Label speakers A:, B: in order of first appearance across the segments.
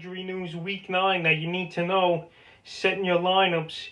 A: injury news week 9 that you need to know setting your lineups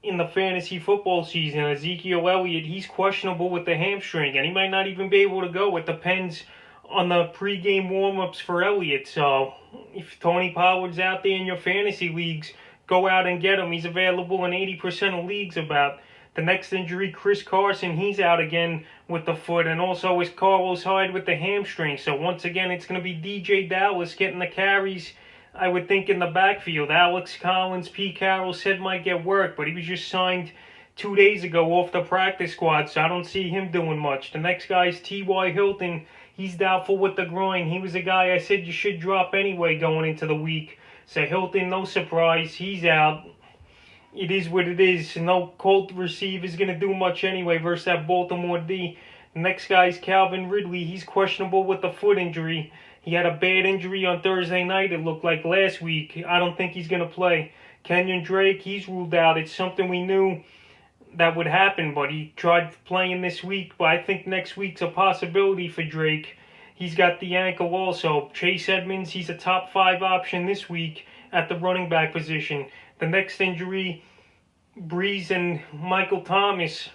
A: in the fantasy football season. Ezekiel Elliott, he's questionable with the hamstring, and he might not even be able to go. It depends on the pregame warm-ups for Elliott. So if Tony Pollard's out there in your fantasy leagues, go out and get him. He's available in 80% of leagues about. The next injury, Carson, he's out again with the foot, and also is Carlos Hyde with the hamstring. So once again, it's going to be DJ Dallas getting the carries, I would think, in the backfield. Alex Collins, Pete Carroll said might get work, but he was just signed 2 days ago off the practice squad, so I don't see him doing much. The next guy is T.Y. Hilton. He's doubtful with the groin. He was a guy I said you should drop anyway going into the week. So Hilton, no surprise, he's out. It is what it is. No Colt receiver is going to do much anyway versus that Baltimore D. The next guy is Calvin Ridley. He's questionable with the foot injury. He had a bad injury on Thursday night, it looked like, last week. I don't think he's going to play. Kenyon Drake, he's ruled out. It's something we knew that would happen, but he tried playing this week. But I think next week's a possibility for Drake. He's got the ankle also. Chase Edmonds, he's a top 5 option this week at the running back position. The next injury, Brees and Michael Thomas.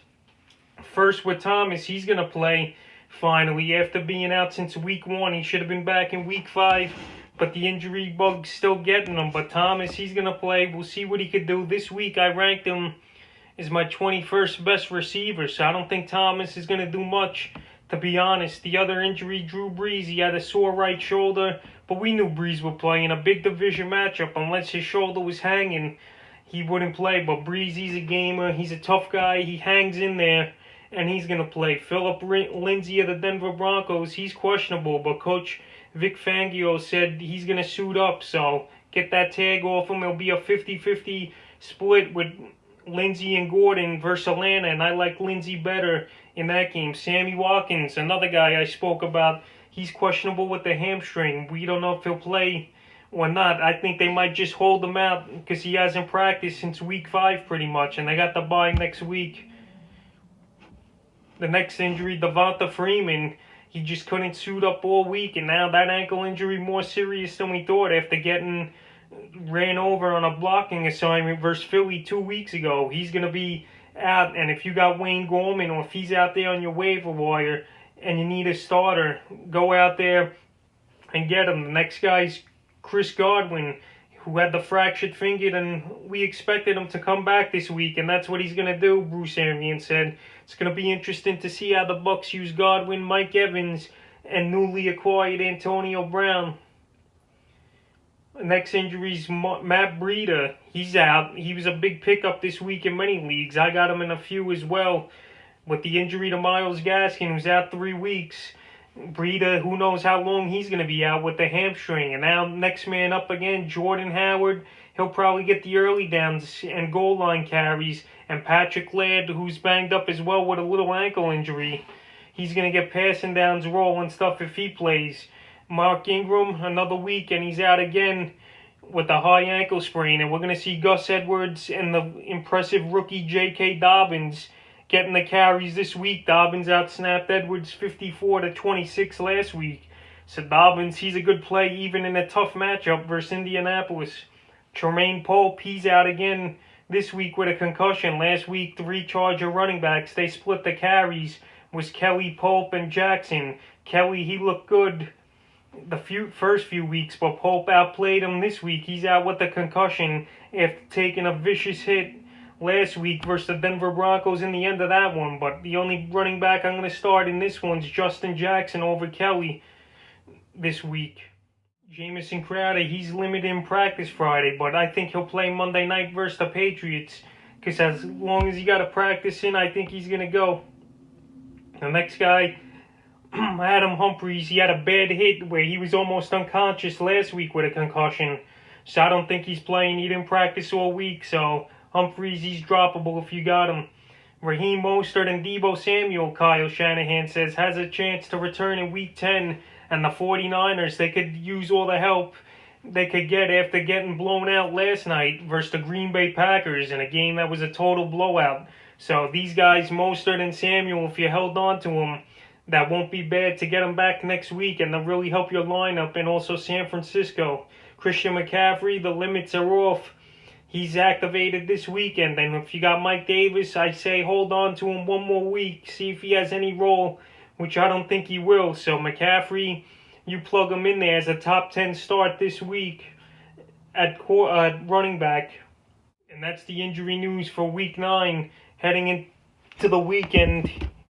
A: First with Thomas, he's going to play finally. After being out since week 1, he should have been back in week 5. But the injury bug's still getting him. But Thomas, he's going to play. We'll see what he could do. This week, I ranked him as my 21st best receiver. So I don't think Thomas is going to do much, to be honest. The other injury, Drew Brees, he had a sore right shoulder. But we knew Brees would play in a big division matchup. Unless his shoulder was hanging, he wouldn't play. But Brees, he's a gamer. He's a tough guy. He hangs in there, and he's going to play. Philip Lindsay of the Denver Broncos, he's questionable. But Coach Vic Fangio said he's going to suit up. So get that tag off him. It'll be a 50-50 split with Lindsay and Gordon versus Atlanta. And I like Lindsay better in that game. Sammy Watkins, another guy I spoke about. He's questionable with the hamstring. We don't know if he'll play or not. I think they might just hold him out because he hasn't practiced since week 5 pretty much, and they got the bye next week. The next injury, Devonta Freeman, he just couldn't suit up all week, and now that ankle injury more serious than we thought after getting ran over on a blocking assignment versus Philly 2 weeks ago. He's going to be out, and if you got Wayne Gorman or if he's out there on your waiver wire and you need a starter, go out there and get him. The next guy's Chris Godwin, who had the fractured finger, and we expected him to come back this week, and that's what he's going to do, Bruce Arians said. It's going to be interesting to see how the Bucs use Godwin, Mike Evans, and newly acquired Antonio Brown. The next injury is Matt Breida. He's out. He was a big pickup this week in many leagues. I got him in a few as well. With the injury to Myles Gaskin, who's out 3 weeks. Breida, who knows how long he's going to be out with the hamstring. And now next man up again, Jordan Howard. He'll probably get the early downs and goal line carries. And Patrick Laird, who's banged up as well with a little ankle injury. He's going to get passing downs, roll and stuff if he plays. Mark Ingram, another week, and he's out again with a high ankle sprain. And we're going to see Gus Edwards and the impressive rookie J.K. Dobbins getting the carries this week. Dobbins outsnapped Edwards 54-26 last week. So Dobbins, he's a good play even in a tough matchup versus Indianapolis. Tremaine Pope, he's out again this week with a concussion. Last week, 3 Charger running backs, they split the carries. Was Kelly, Pope, and Jackson. Kelly, he looked good the first few weeks, but Pope outplayed him this week. He's out with a concussion after taking a vicious hit last week versus the Denver Broncos in the end of that one. But the only running back I'm going to start in this one's Justin Jackson over Kelly this week. Jamison Crowder, he's limited in practice Friday, but I think he'll play Monday night versus the Patriots, because as long as he got a practice in, I think he's going to go. The next guy, Adam Humphries, he had a bad hit where he was almost unconscious last week with a concussion, so I don't think he's playing. He didn't practice all week, so Humphries, he's droppable if you got him. Raheem Mostert and Deebo Samuel, Kyle Shanahan says, has a chance to return in Week 10. And the 49ers, they could use all the help they could get after getting blown out last night versus the Green Bay Packers in a game that was a total blowout. So these guys, Mostert and Samuel, if you held on to them, that won't be bad to get them back next week, and they'll really help your lineup. And also San Francisco. Christian McCaffrey, the limits are off. He's activated this weekend, and if you got Mike Davis, I say hold on to him one more week, see if he has any role, which I don't think he will. So McCaffrey, you plug him in there as a top 10 start this week at running back. And that's the injury news for Week 9, heading into the weekend.